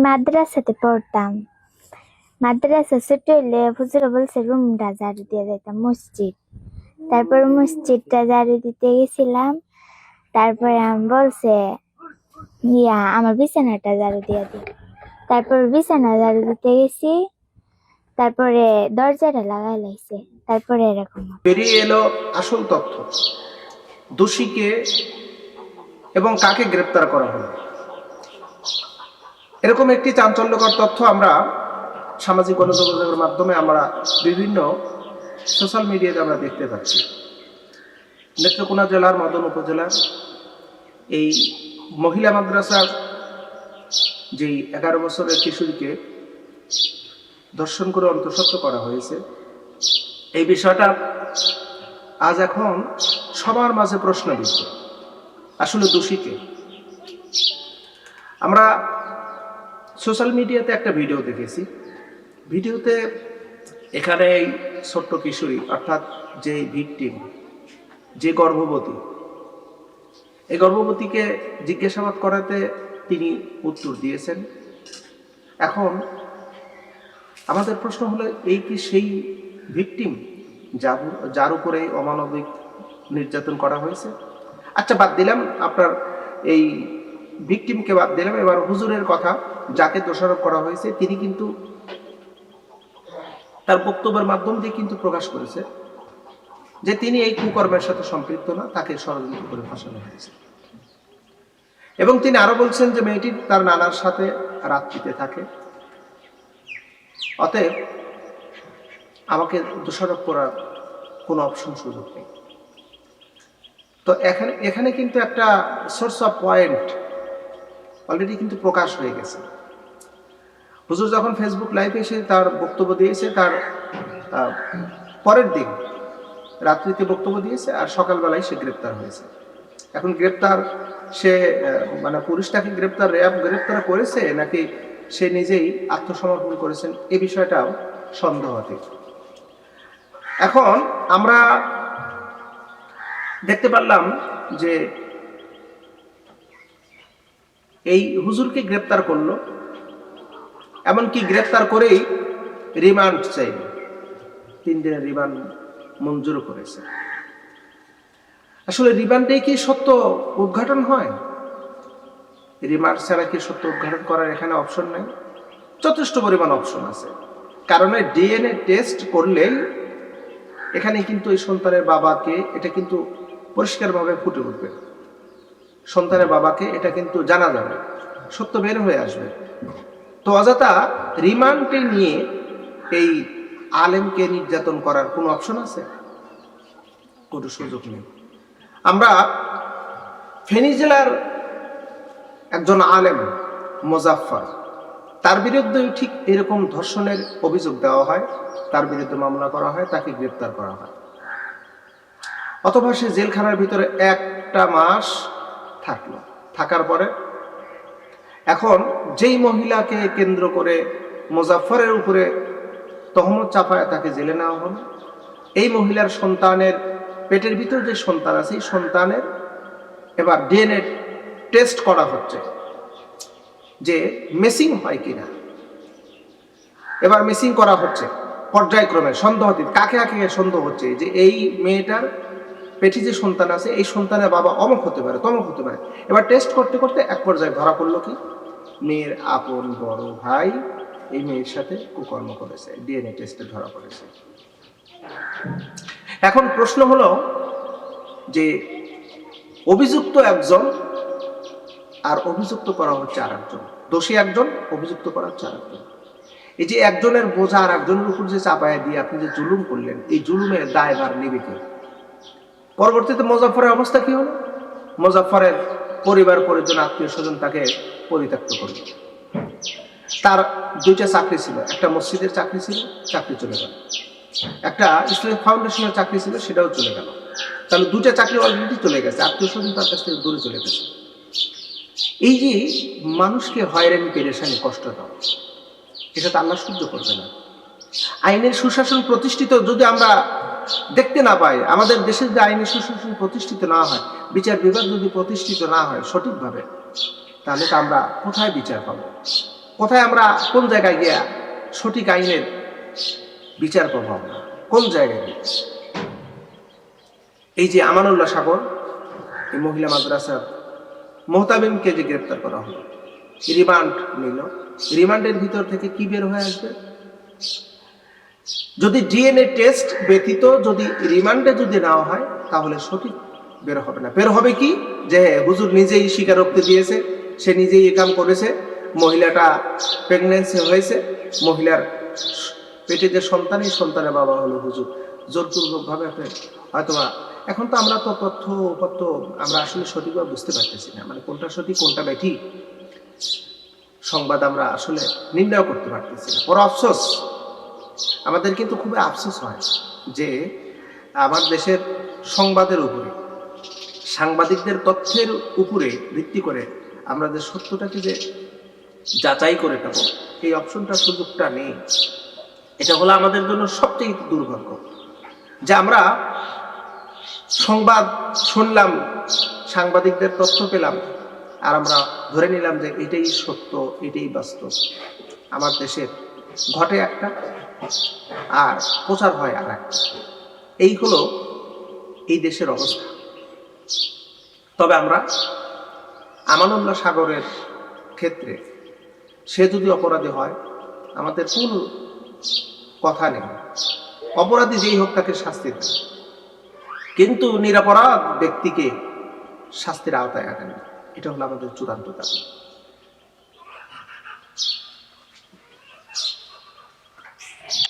মাদ্রাসাতে পড়তাম। মাদ্রাসা ছোট হইলে হুজুরে বলছে রুমটা ঝাড়ু দিয়ে যাইতাম মসজিদ। তারপর মসজিদটা ঝাড়ু দিতে গেছিলাম। তারপরে আমি বলছে আমার বিছানাটা ঝাড়ু দিয়ে দিই। তারপর বিছানা ঝাড়ু দিতে গেছি। তারপরে দরজাটা লাগাই লাইছে। তারপরে এরকম বেরিয়ে এলো আসল তথ্য, দোষীকে এবং কাকে গ্রেপ্তার করা হলো। এরকম একটি চাঞ্চল্যকর তথ্য আমরা সামাজিক গণযোগাযোগের মাধ্যমে আমরা বিভিন্ন সোশ্যাল মিডিয়াতে আমরা দেখতে পাচ্ছি। নেত্রকোনা জেলার মদন উপজেলার এই মহিলা মাদ্রাসার যেই 11 বছরের কিশোরীকে ধর্ষণ করে অন্তঃসত্ত্বা করা হয়েছে, এই বিষয়টা আজ এখন সবার মাঝে প্রশ্নবিদ্ধ। আসলে দোষীকে আমরা সোশ্যাল মিডিয়াতে একটা ভিডিও দেখেছি। ভিডিওতে এখানে এই ছোট্ট কিশোরী অর্থাৎ যে ভিকটিম, যে গর্ভবতী, এই গর্ভবতীকে জিজ্ঞাসাবাদ করাতে তিনি উত্তর দিয়েছেন। এখন আমাদের প্রশ্ন হলো, এই কি সেই ভিকটিম যার উপরে অমানবিক নির্যাতন করা হয়েছে? আচ্ছা, বাদ দিলাম আপনার এই ভিকটিমকে, বাদ দিলাম। এবার হুজুরের কথা, যাকে দোষারোপ করা হয়েছে তিনি কিন্তু তার বক্তব্যের মাধ্যম দিয়ে কিন্তু প্রকাশ করেছে যে তিনি এই কুকর্মের সাথে সম্পৃক্ত না, তাকে ষড়যন্ত্র করে ফাঁসানো হয়েছে। এবং তিনি আরো বলছেন যে মেয়েটি তার নানার সাথে রাত্রিতে থাকে, অতএব আমাকে দোষারোপ করার কোনো অপশন সুযোগ নেই। তো এখানে কিন্তু একটা সোর্স অফ পয়েন্ট অলরেডি কিন্তু প্রকাশ হয়ে গেছে। হুজুর যখন ফেসবুক লাইভে এসে তার বক্তব্য দিয়েছে, তার পরের দিন রাত্রিতে বক্তব্য দিয়েছে, আর সকালবেলায় সে গ্রেপ্তার হয়েছে। এখন গ্রেপ্তার সে মানে পুলিশটাকে র্যাব গ্রেপ্তার করেছে নাকি সে নিজেই আত্মসমর্পণ করেছেন, এই বিষয়টাও সন্দেহাতীত। এখন আমরা দেখতে পারলাম যে এই হুজুরকে গ্রেপ্তার করলো, এমনকি গ্রেপ্তার করেই রিমান্ড চাইল, 3 দিনের রিমান্ড মঞ্জুর করেছে। আসলে রিমান্ডে কি সত্য উদ্ঘাটন হয়? রিমান্ড ছাড়া কি সত্য উদ্ঘাটন করার এখানে অপশন নাই? যথেষ্ট পরিমাণ অপশন আছে। কারণ ডিএনএ টেস্ট করলেই এখানে কিন্তু এই সন্তানের বাবাকে এটা কিন্তু পরিষ্কারভাবে ফুটে উঠবে। সন্তানের বাবাকে এটা কিন্তু জানা যাবে, সত্য বের হয়ে আসবে। তো অযথা রিমান্ডে নিয়ে এই আলেমকে নির্যাতন করার কোনো অপশন আছে? কোনো সুযোগ নেই। আমরা ফেনী জেলার একজন আলেম মোজাফফর, তার বিরুদ্ধে ঠিক এরকম ধর্ষণের অভিযোগ দেওয়া হয়, তার বিরুদ্ধে মামলা করা হয়, তাকে গ্রেপ্তার করা হয়, অথবা সে জেলখানার ভিতরে 1টা মাস থাকলো। থাকার পরে এখন যেই মহিলাকে কেন্দ্র করে মোজাফফরের উপরে তহমত চাপায় তাকে জেলে নেওয়া হলো, এই মহিলার সন্তানের পেটের ভিতর যে সন্তান আছে, এই সন্তানের এবার ডিএনএ টেস্ট করা হচ্ছে যে মিসিং হয় কিনা। এবার মিসিং করা হচ্ছে পর্যায়ক্রমে, সন্দেহাতীত। কাকে কাকে সন্দেহ হচ্ছে যে এই মেয়েটার পেটে যে সন্তান আছে, এই সন্তানের বাবা অমুক হতে পারে, তমুক হতে পারে। এবার টেস্ট করতে করতে এক পর্যায়ে ধরা পড়লো কি মেয়ের আপন বড় ভাই এই মেয়ের সাথে কুকর্ম করেছে, ডিএনএ টেস্টে ধরা পড়েছে। এখন প্রশ্ন হলো যে অভিযুক্ত একজন আর অভিযুক্ত করা হচ্ছে আরেকজন, দোষী একজন, অভিযুক্ত করা হচ্ছে আরেকজন। এই যে একজনের বোঝা আর একজনের উপর যে চাপায় দিয়ে আপনি যে জুলুম করলেন, এই জুলুমের দায়ভার নেবে কে? পরবর্তীতে মোজাফফরের অবস্থা কি হলো? মোজাফফরের পরিবার পরিজন আত্মীয় স্বজন তাকে পরিত্যক্ত করবে। তার 2টা চাকরি ছিল, একটা মসজিদের চাকরি ছিল, চাকরি চলে গেল। একটা ইসলামিক ফাউন্ডেশনের চাকরি ছিল, সেটাও চলে গেল। তাহলে 2টা চাকরি অলরেডি চলে গেছে, আত্মীয় স্বজন তার কাছ থেকে দূরে চলে গেছে। এই যে মানুষকে হয়রানি পেরেশানি কষ্ট দেওয়া, এটা তো আল্লাহ সহ্য করবে না। আইনের সুশাসন প্রতিষ্ঠিত যদি আমরা দেখতে না পাই, আমাদের দেশে যদি আইনের সুশাসন প্রতিষ্ঠিত না হয়, বিচার বিভাগ যদি প্রতিষ্ঠিত না হয় সঠিকভাবে, তাহলে তো আমরা কোথায় বিচার পাবো? কোথায় আমরা কোন জায়গায় গিয়া সঠিক আইনের বিচার পাবো আমরা? কোন জায়গায় গিয়ে? এই যে আমানুল্লাহ সাগর, এই মহিলা মাদ্রাসার মোহতামিমকে যে গ্রেপ্তার করা হলো, রিমান্ড নিল, রিমান্ডের ভিতর থেকে কি বের হয়ে আসবে? যদি ডিএনএ টেস্ট ব্যতীত যদি রিমান্ডে যদি নেওয়া হয় তাহলে সঠিক বের হবে না। বের হবে কি? যে হুজুর নিজেই স্বীকারোক্তি দিয়েছে, সে নিজেই এই কাম করেছে, মহিলাটা প্রেগনেন্সি হয়েছে, মহিলার পেটে যে সন্তান, এই সন্তানের বাবা হলো হুজুর। জোরপূর্বক ভাবে হয়তো এখন তো আমরা তো তথ্য আমরা আসলে সঠিকভাবে বুঝতে পারতেছি না, মানে কোনটা সঠিক কোনটা ব্যাঠিক সংবাদ আমরা আসলে নির্ণয় করতে পারতেছি না। বড় আফসোস, আমাদের কিন্তু খুবই আফসোস হয় যে আমার দেশের সংবাদের উপরে, সাংবাদিকদের তথ্যের উপরে ভিত্তি করে আমরা যে সত্যটাকে যে যাচাই করে নেব, এই অপশনটা, সুযোগটা নেই। এটা হলো আমাদের জন্য সবচেয়ে দুর্ভাগ্য যে আমরা সংবাদ শুনলাম, সাংবাদিকদের তথ্য পেলাম, আর আমরা ধরে নিলাম যে এটাই সত্য, এটাই বাস্তব। আমার দেশের ঘটে একটা আর প্রচার হয় আর একটা। এই হলো এই দেশের অবস্থা। তবে আমরা আমানুল্লাহ সাগরের ক্ষেত্রে সে যদি অপরাধী হয়, আমাদের কোনো কথা নেই, অপরাধী যেই হোক তাকে শাস্তি দেয়, কিন্তু নিরপরাধ ব্যক্তিকে শাস্তির আওতায় আনেন। এটা হলো আমাদের চূড়ান্ত দাবি।